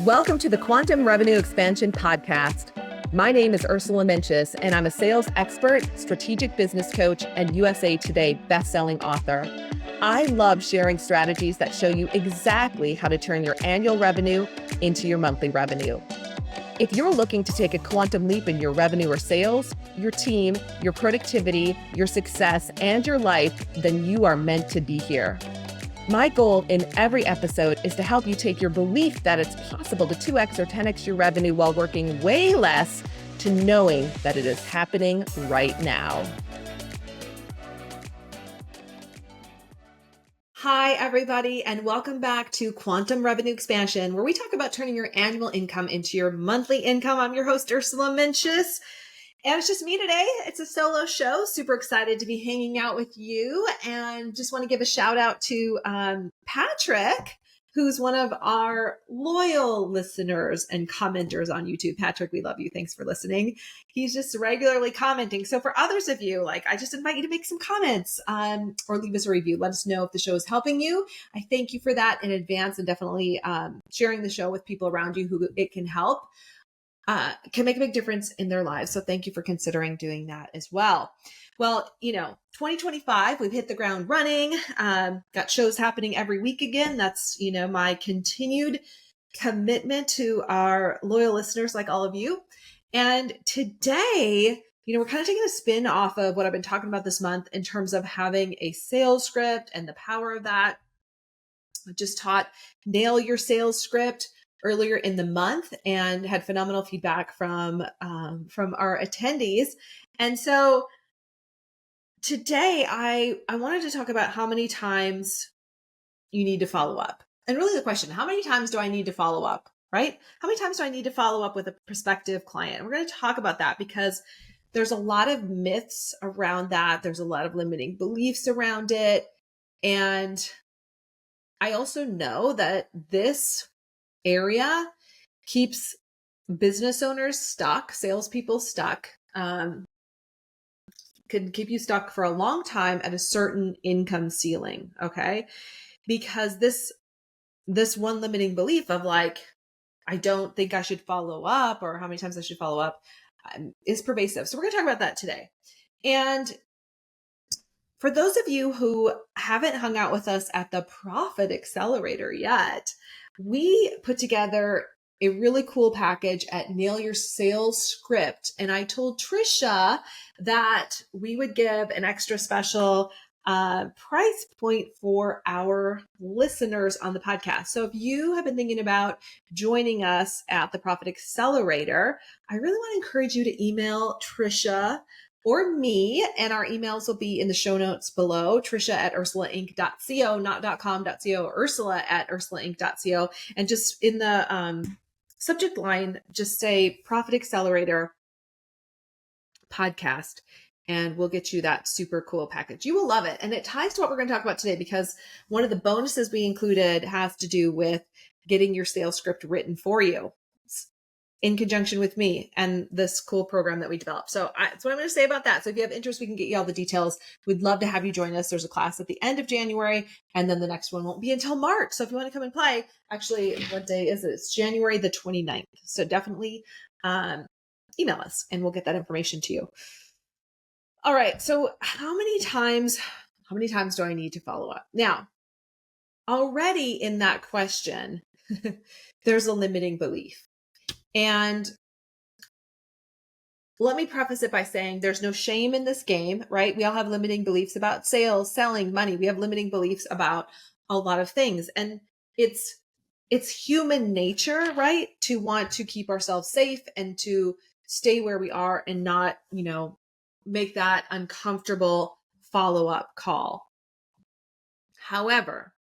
Welcome to the Quantum Revenue Expansion Podcast. My name is Ursula, and I'm a sales expert, strategic business coach, and USA Today bestselling author. I love sharing strategies that show you exactly how to turn your annual revenue into your monthly revenue. If you're looking to take a quantum leap in your revenue or sales, your team, your productivity, your success, and your life, then you are meant to be here. My goal in every episode is to help you take your belief that it's possible to 2x or 10x your revenue while working way less to knowing that it is happening right now. Hi, everybody, and welcome back to Quantum Revenue Expansion, where we talk about turning your annual income into your monthly income. I'm your host, Ursula, and it's just me today. It's a solo show. Super excited to be hanging out with you, and just want to give a shout out to Patrick, who's one of our loyal listeners and commenters on YouTube. Patrick, we love you. Thanks for listening. He's just regularly commenting. So for others of you, I just invite you to make some comments or leave us a review. Let us know if the show is helping you. I thank you for that in advance, and definitely sharing the show with people around you who it can help. Can make a big difference in their lives. So thank you for considering doing that as well. Well, 2025, we've hit the ground running, got shows happening every week again. That's, my continued commitment to our loyal listeners like all of you. And today, we're kind of taking a spin off of what I've been talking about this month in terms of having a sales script and the power of that. I just taught Nail Your Sales Script earlier in the month and had phenomenal feedback from our attendees. And so today I wanted to talk about how many times you need to follow up. And really the question, how many times do I need to follow up, right? How many times do I need to follow up with a prospective client? And we're going to talk about that because there's a lot of myths around that. There's a lot of limiting beliefs around it. And I also know that this area keeps business owners stuck, salespeople stuck, can keep you stuck for a long time at a certain income ceiling, okay? Because this one limiting belief of I don't think I should follow up, or how many times I should follow up, is pervasive. So we're going to talk about that today. And for those of you who haven't hung out with us at the Profit Accelerator yet, we put together a really cool package at Nail Your Sales Script. And I told Trisha that we would give an extra special price point for our listeners on the podcast. So if you have been thinking about joining us at the Profit Accelerator, I really want to encourage you to email Trisha or me, and our emails will be in the show notes below. Trisha at ursulainc.co, not .com.co, Ursula at ursulainc.co. And just in the subject line, just say Profit Accelerator podcast, and we'll get you that super cool package. You will love it. And it ties to what we're going to talk about today, because one of the bonuses we included has to do with getting your sales script written for you in conjunction with me and this cool program that we developed. So that's what I'm going to say about that. So if you have interest, we can get you all the details. We'd love to have you join us. There's a class at the end of January, and then the next one won't be until March. So if you want to come and play, actually, what day is it? It's January the 29th. So definitely email us and we'll get that information to you. All right. So how many times do I need to follow up? Now, already in that question, there's a limiting belief. And let me preface it by saying there's no shame in this game, right? We all have limiting beliefs about sales, selling, money. We have limiting beliefs about a lot of things. And it's human nature, right? To want to keep ourselves safe and to stay where we are and not, make that uncomfortable follow-up call. However,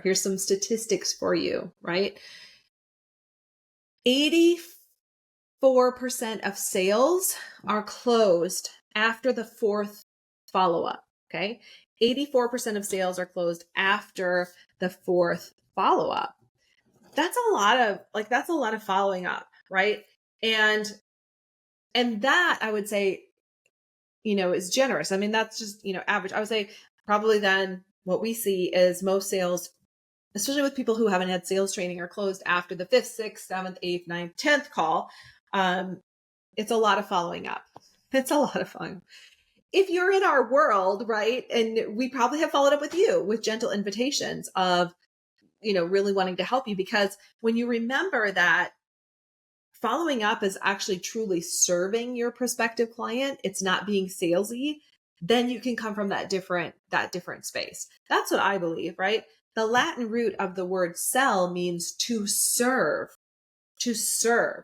here's some statistics for you, right? 84% of sales are closed after the fourth follow-up, okay? 84% of sales are closed after the fourth follow-up. That's a lot of following up, right? And that, I would say, is generous. I mean, that's just, average. I would say probably then what we see is most sales especially with people who haven't had sales training or closed after the 5th, 6th, 7th, 8th, 9th, 10th call. It's a lot of following up. It's a lot of fun. If you're in our world, right, and we probably have followed up with you with gentle invitations of, really wanting to help you, because when you remember that following up is actually truly serving your prospective client, it's not being salesy, then you can come from that different space. That's what I believe, right? The Latin root of the word sell means to serve,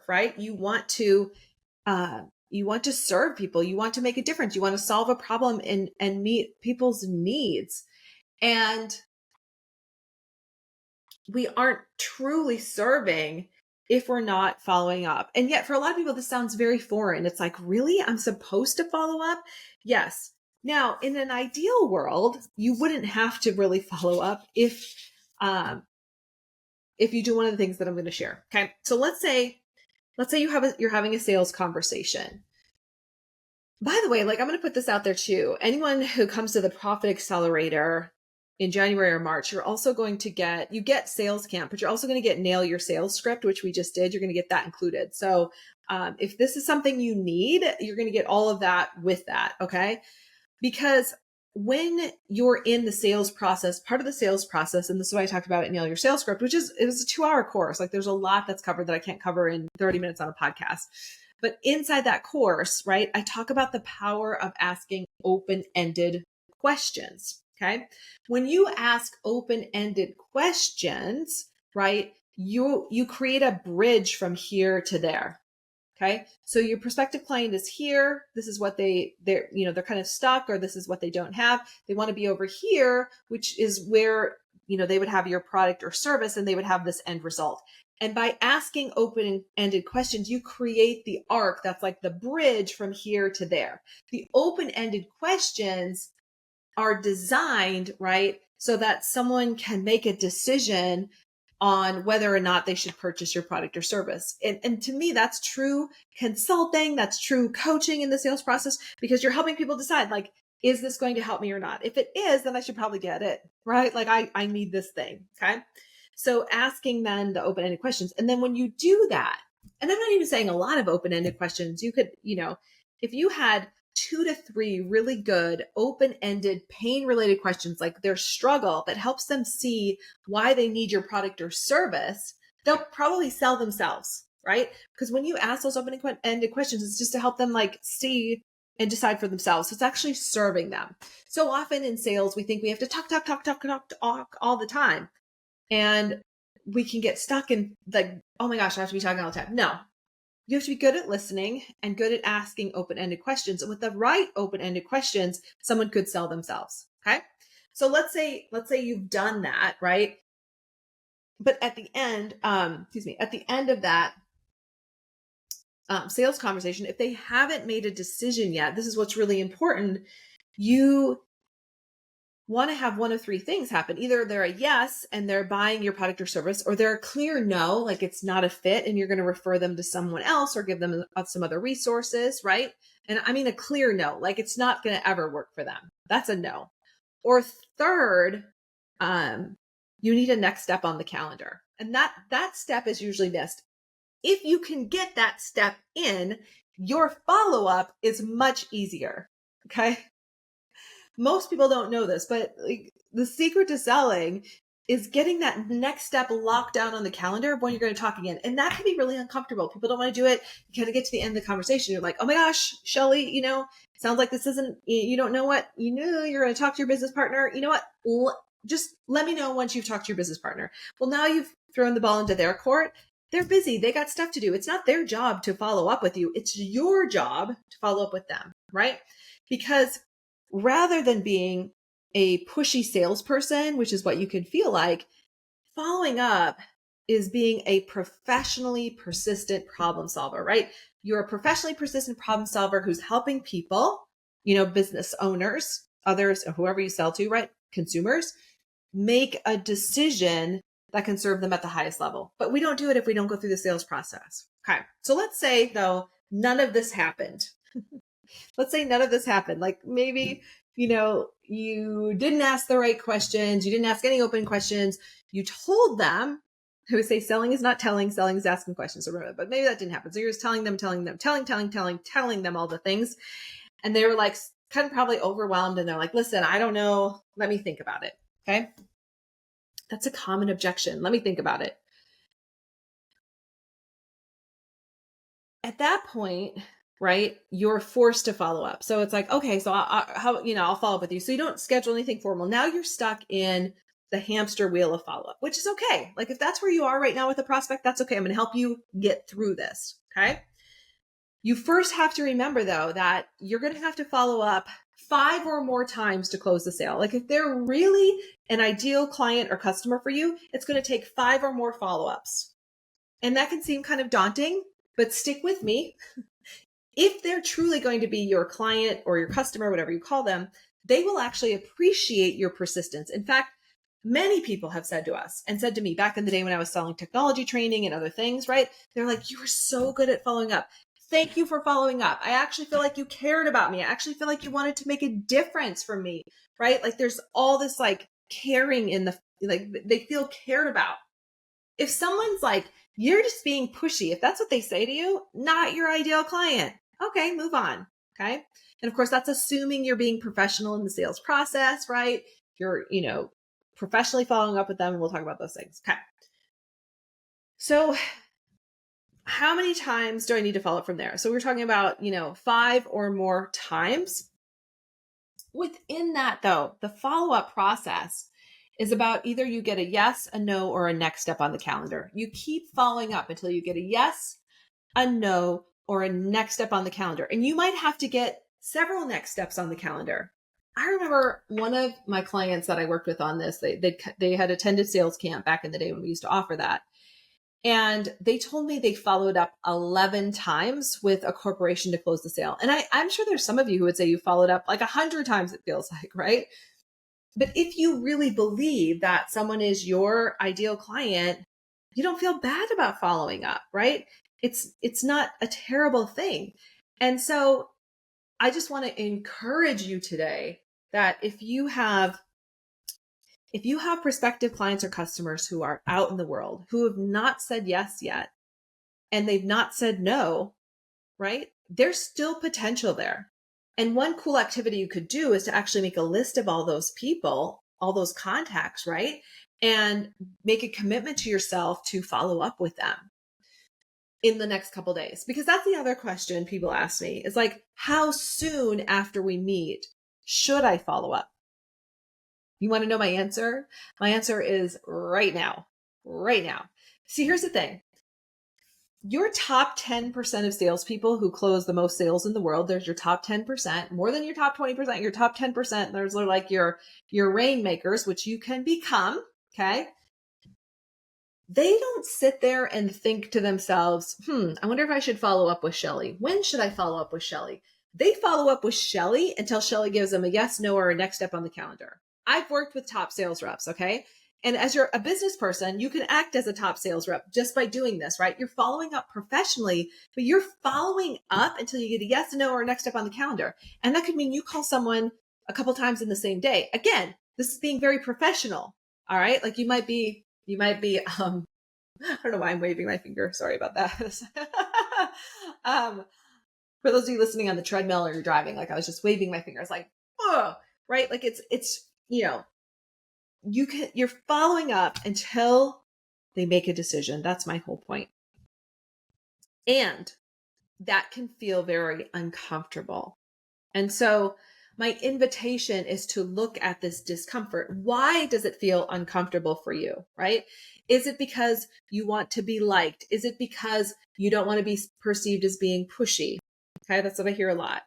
right? You want to serve people. You want to make a difference. You want to solve a problem and meet people's needs. And we aren't truly serving if we're not following up. And yet for a lot of people, this sounds very foreign. It's like, really? I'm supposed to follow up? Yes. Now, in an ideal world, you wouldn't have to really follow up if you do one of the things that I'm going to share. Okay. So let's say you're having a sales conversation. By the way, like, I'm going to put this out there too. Anyone who comes to the Profit Accelerator in January or March, you're also going to get Sales Camp, but you're also going to get Nail Your Sales Script, which we just did. You're going to get that included. So if this is something you need, you're going to get all of that with that. Okay. Because when you're in the sales process, part of the sales process, and this is what I talked about at Nail Your Sales Script, it was a 2-hour course. Like, there's a lot that's covered that I can't cover in 30 minutes on a podcast. But inside that course, right, I talk about the power of asking open-ended questions. Okay. When you ask open-ended questions, right, you create a bridge from here to there. Okay. So your prospective client is here. This is what they're kind of stuck, or this is what they don't have. They want to be over here, which is where, they would have your product or service, and they would have this end result. And by asking open-ended questions, you create the arc that's like the bridge from here to there. The open-ended questions are designed, right, so that someone can make a decision on whether or not they should purchase your product or service. And to me, that's true consulting, that's true coaching in the sales process, because you're helping people decide, like, is this going to help me or not? If it is, then I should probably get it, right? Like, I need this thing, okay? So asking then the open-ended questions. And then when you do that, and I'm not even saying a lot of open-ended questions, you could, if you had 2 to 3 really good open-ended pain-related questions, like their struggle, that helps them see why they need your product or service, they'll probably sell themselves, right? Because when you ask those open-ended questions, it's just to help them like see and decide for themselves. So it's actually serving them. So often in sales, we think we have to talk all the time. And we can get stuck in like, oh my gosh, I have to be talking all the time. No, you have to be good at listening and good at asking open-ended questions. And with the right open-ended questions, someone could sell themselves. Okay. So let's say you've done that, right? But at the end, at the end of that sales conversation, if they haven't made a decision yet, this is what's really important. You want to have one of 3 things happen. Either they're a yes and they're buying your product or service, or they're a clear no, like it's not a fit and you're going to refer them to someone else or give them some other resources, right? And I mean a clear no, like it's not going to ever work for them. That's a no. Or third, you need a next step on the calendar. And that step is usually missed. If you can get that step in, your follow-up is much easier. Okay. Most people don't know this, but like, the secret to selling is getting that next step locked down on the calendar of when you're going to talk again. And that can be really uncomfortable. People don't want to do it. You kind of get to the end of the conversation. You're like, oh my gosh, Shelly, sounds like this isn't, you don't know what, you're going to talk to your business partner. You know what? Just let me know once you've talked to your business partner. Well, now you've thrown the ball into their court. They're busy. They got stuff to do. It's not their job to follow up with you. It's your job to follow up with them, right? Because rather than being a pushy salesperson, which is what you can feel like, following up is being a professionally persistent problem solver, right? You're a professionally persistent problem solver who's helping people, business owners, others, whoever you sell to, right? Consumers, make a decision that can serve them at the highest level. But we don't do it if we don't go through the sales process. Okay. So let's say though, none of this happened. let's say none of this happened. Like maybe, you didn't ask the right questions. You didn't ask any open questions. You told them, I would say selling is not telling, selling is asking questions. Remember, but maybe that didn't happen. So you're just telling them all the things. And they were like kind of probably overwhelmed. And they're like, listen, I don't know. Let me think about it. Okay. That's a common objection. Let me think about it. At that point, right, you're forced to follow up. So it's like, okay, so I'll follow up with you. So you don't schedule anything formal. Now you're stuck in the hamster wheel of follow up, which is okay. Like if that's where you are right now with a prospect, that's okay. I'm going to help you get through this. Okay. You first have to remember though, that you're going to have to follow up 5 or more times to close the sale. Like if they're really an ideal client or customer for you, it's going to take 5 or more follow-ups. And that can seem kind of daunting, but stick with me. If they're truly going to be your client or your customer, whatever you call them, they will actually appreciate your persistence. In fact, many people have said to us and said to me back in the day when I was selling technology training and other things, right? They're like, you were so good at following up. Thank you for following up. I actually feel like you cared about me. I actually feel like you wanted to make a difference for me, right? Like there's all this like caring in like they feel cared about. If someone's like, you're just being pushy, if that's what they say to you, not your ideal client. Okay, move on. Okay. And of course, that's assuming you're being professional in the sales process, right? You're, professionally following up with them, and we'll talk about those things. Okay. So how many times do I need to follow up from there? So we're talking about, 5 or more times. Within that though, the follow-up process is about either you get a yes, a no, or a next step on the calendar. You keep following up until you get a yes, a no, or a next step on the calendar. And you might have to get several next steps on the calendar. I remember one of my clients that I worked with on this, they had attended sales camp back in the day when we used to offer that. And they told me they followed up 11 times with a corporation to close the sale. And I'm sure there's some of you who would say you followed up like 100 times, it feels like, right? But if you really believe that someone is your ideal client, you don't feel bad about following up, right? It's not a terrible thing. And so I just want to encourage you today that if you have prospective clients or customers who are out in the world, who have not said yes yet, and they've not said no, right? There's still potential there. And one cool activity you could do is to actually make a list of all those people, all those contacts, right? And make a commitment to yourself to follow up with them in the next couple of days. Because that's the other question people ask me is like, how soon after we meet should I follow up? You want to know my answer? My answer is right now. Right now. See, here's the thing. Your top 10% of salespeople who close the most sales in the world, there's your top 10%, more than your top 20%, your top 10%. There's like your rainmakers, which you can become. Okay. They don't sit there and think to themselves, I wonder if I should follow up with Shelly. When should I follow up with Shelly? They follow up with Shelly until Shelly gives them a yes, no, or a next step on the calendar. I've worked with top sales reps. Okay. And as you're a business person, you can act as a top sales rep just by doing this, right? You're following up professionally, but you're following up until you get a yes, no, or a next step on the calendar. And that could mean you call someone a couple times in the same day. Again, this is being very professional. All right. Like you might be, I don't know why I'm waving my finger. Sorry about that. For those of you listening on the treadmill or you're driving, like I was just waving my fingers like, oh, right. Like it's, you're following up until they make a decision. That's my whole point. And that can feel very uncomfortable. And so my invitation is to look at this discomfort. Why does it feel uncomfortable for you, right? Is it because you want to be liked? Is it because you don't want to be perceived as being pushy? Okay, that's what I hear a lot.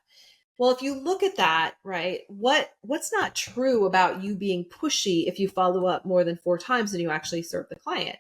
Well, if you look at that, right, what's not true about you being pushy if you follow up more than 4 times and you actually serve the client?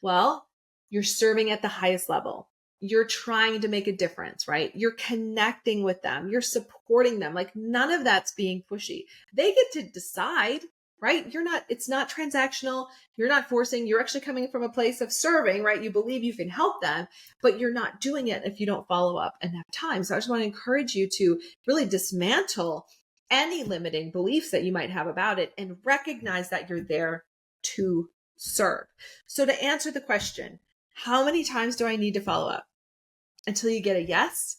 Well, you're serving at the highest level. You're trying to make a difference, right? You're connecting with them. You're supporting them. Like none of that's being pushy. They get to decide right? It's not transactional. You're not forcing, you're actually coming from a place of serving, right? You believe you can help them, but you're not doing it if you don't follow up and have time. So I just want to encourage you to really dismantle any limiting beliefs that you might have about it and recognize that you're there to serve. So to answer the question, how many times do I need to follow up? Until you get a yes,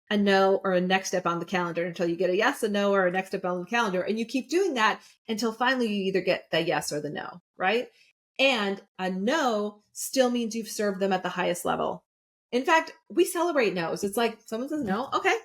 a no, or a next step on the calendar, until you get a yes, a no, or a next step on the calendar. And you keep doing that until finally you either get the yes or the no, right? And a no still means you've served them at the highest level. In fact, we celebrate no's. It's like someone says no, okay,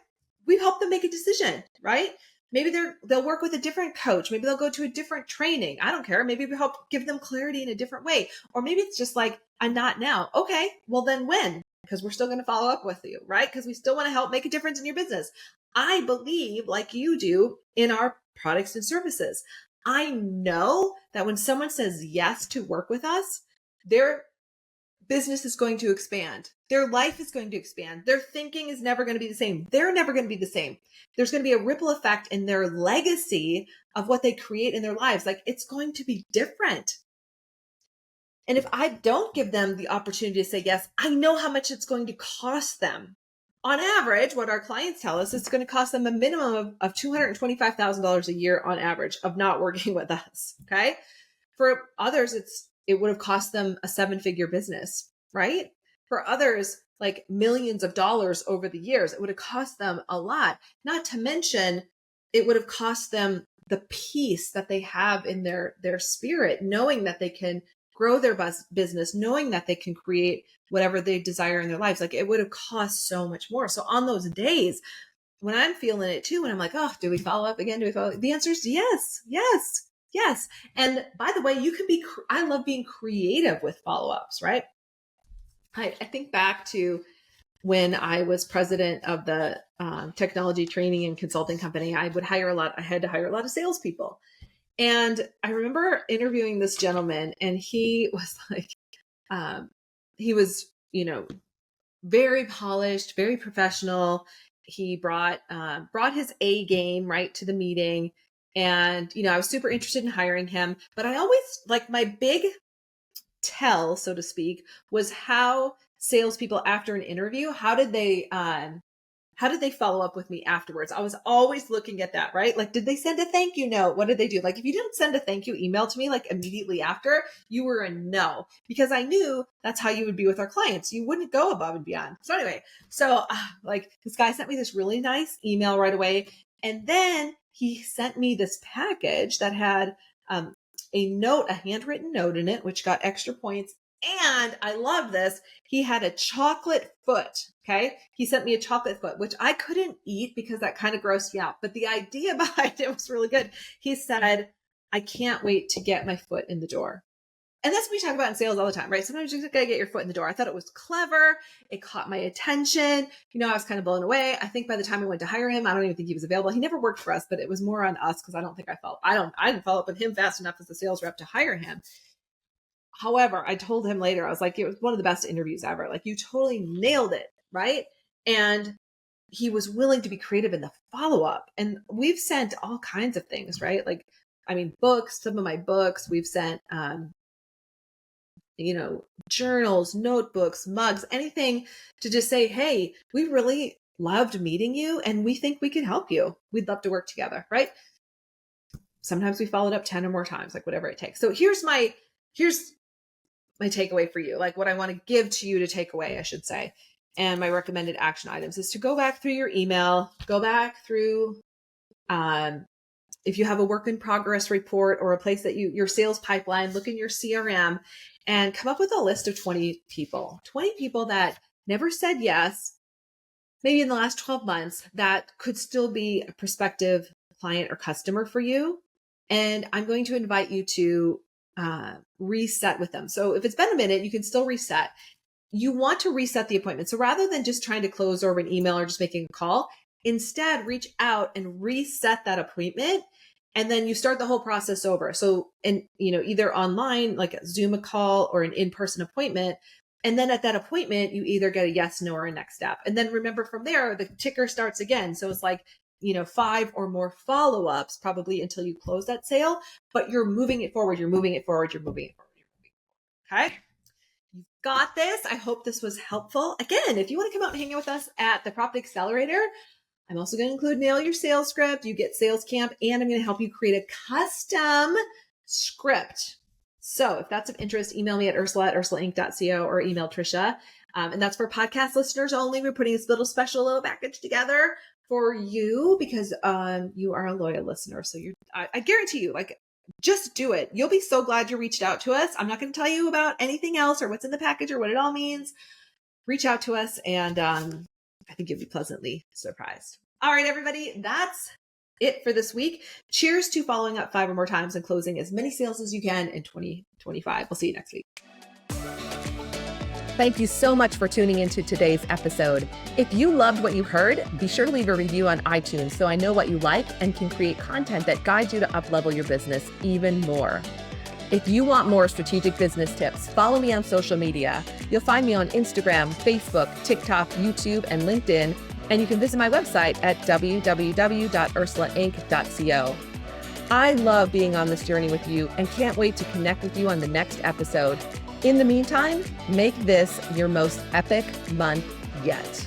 we've helped them make a decision, right? Maybe they'll work with a different coach. Maybe they'll go to a different training. I don't care. Maybe we help give them clarity in a different way. Or maybe it's just like a not now. Okay, well then when? Because we're still going to follow up with you, right? Because we still want to help make a difference in your business. I believe, like you do, in our products and services. I know that when someone says yes to work with us, their business is going to expand. Their life is going to expand. Their thinking is never going to be the same. They're never going to be the same. There's going to be a ripple effect in their legacy of what they create in their lives. Like, it's going to be different. And if I don't give them the opportunity to say yes, I know how much it's going to cost them. On average, what our clients tell us, it's going to cost them a minimum of $225,000 a year on average of not working with us. Okay. For others, it would have cost them a 7-figure business, right? For others, like millions of dollars over the years, it would have cost them a lot. Not to mention, it would have cost them the peace that they have in their spirit, knowing that they can grow their business, knowing that they can create whatever they desire in their lives. Like, it would have cost so much more. So on those days when I'm feeling it too, and I'm like, oh, do we follow up again? The answer is yes, yes, yes. And by the way, I love being creative with follow-ups, right? I think back to when I was president of the technology training and consulting company. I had to hire a lot of salespeople. And I remember interviewing this gentleman, and he was like, he was, very polished, very professional. He brought his A game right to the meeting. And, I was super interested in hiring him, but I always, like, my big tell, so to speak, was how salespeople after an interview, how did they follow up with me afterwards? I was always looking at that, right? Like, did they send a thank you note? What did they do? Like, if you didn't send a thank you email to me, like immediately after, you were a no, because I knew that's how you would be with our clients. You wouldn't go above and beyond. So anyway, like, this guy sent me this really nice email right away. And then he sent me this package that had a handwritten note in it, which got extra points. And I love this. He had a chocolate foot. Okay. He sent me a chocolate foot, which I couldn't eat because that kind of grossed me out. But the idea behind it was really good. He said, I can't wait to get my foot in the door. And that's what we talk about in sales all the time, right? Sometimes you just got to get your foot in the door. I thought it was clever. It caught my attention. I was kind of blown away. I think by the time I went to hire him, I don't even think he was available. He never worked for us, but it was more on us because I didn't follow up with him fast enough as a sales rep to hire him. However, I told him later, I was like, it was one of the best interviews ever. Like, you totally nailed it, right? And he was willing to be creative in the follow-up. And we've sent all kinds of things, right? Like, books, some of my books, we've sent, journals, notebooks, mugs, anything to just say, hey, we really loved meeting you and we think we can help you. We'd love to work together, right? Sometimes we followed up 10 or more times, like whatever it takes. So here's my takeaway for you, like what I want to give to you to take away, I should say. And my recommended action items is to go back through your email, go back through, if you have a work in progress report or a place that your sales pipeline, look in your CRM and come up with a list of 20 people that never said yes, maybe in the last 12 months, that could still be a prospective client or customer for you. And I'm going to invite you to reset with them. So if it's been a minute, you can still reset. You want to reset the appointment. So rather than just trying to close over an email or just making a call, instead reach out and reset that appointment. And then you start the whole process over. So, either online, like a Zoom call or an in-person appointment. And then at that appointment, you either get a yes, no, or a next step. And then remember from there, the ticker starts again. So it's like, 5 or more follow-ups probably until you close that sale, but you're moving it forward. You're moving it forward. You're moving it forward. Okay. You've got this. I hope this was helpful. Again, if you want to come out and hang out with us at the Profit Accelerator, I'm also going to include Nail Your Sales Script. You get Sales Camp, and I'm going to help you create a custom script. So if that's of interest, email me at ursula@ursulainc.co or email Trisha. And that's for podcast listeners only. We're putting this little package together for you because you are a loyal listener. So I guarantee you, just do it. You'll be so glad you reached out to us. I'm not going to tell you about anything else or what's in the package or what it all means. Reach out to us, and I think you'll be pleasantly surprised. All right, everybody, that's it for this week. Cheers to following up 5 or more times and closing as many sales as you can in 2025. We'll see you next week. Thank you so much for tuning into today's episode. If you loved what you heard, be sure to leave a review on iTunes so I know what you like and can create content that guides you to up-level your business even more. If you want more strategic business tips, follow me on social media. You'll find me on Instagram, Facebook, TikTok, YouTube, and LinkedIn, and you can visit my website at www.ursulainc.co. I love being on this journey with you and can't wait to connect with you on the next episode. In the meantime, make this your most epic month yet.